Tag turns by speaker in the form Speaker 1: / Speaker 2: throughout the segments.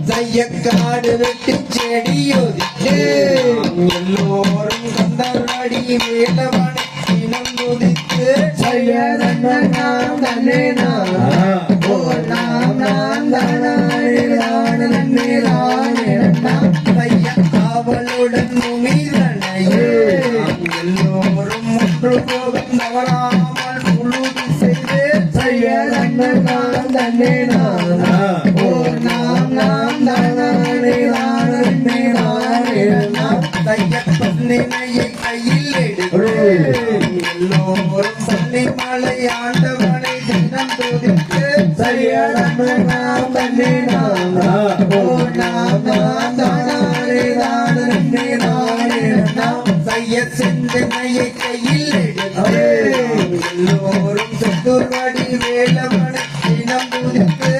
Speaker 1: தையக்காடு வெட்டி செடியோதிட்டு எல்லோரும் கந்தராடி வேலவனை தினம் துதித்து தன்னே அவளுடன் முமிதனையே எல்லோரும் முற்று போகும் தவறாமல் முழுது செய்து தன்னே தையப்பன்னையை கையில் எடுத்து எல்லோரும் சன்னி மலை ஆண்டவனை தினம் துதித்து செந்தனையை கையில் எடுத்து எல்லோரும் சத்துர்வடி வேலவனை தினம் துதித்து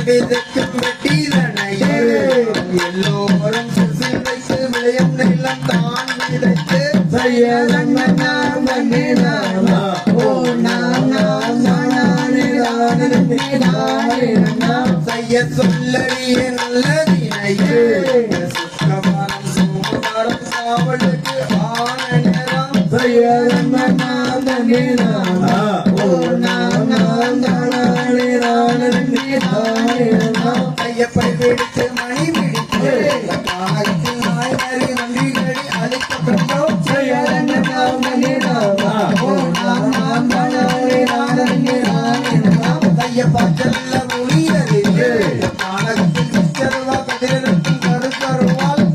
Speaker 1: விதைக்கும் வெட்டிதனையே எல்லோரும் சுசி வைத்து விளையும் நிலம் தான் விதைத்து சொல்லறிய நல்லதினையே சுக்கமரம் சோமரம் காவலுக்கு ஆன நேரம் கையப்பை பிடித்து மணி பிடித்து நாய் நரி நன்றிகளை அழைக்கப்பட்டோம் கையப்பா செல்ல மொழியறிந்து நாணகத்தில் செல்வா கதிரத்தின் கருக்கருவால்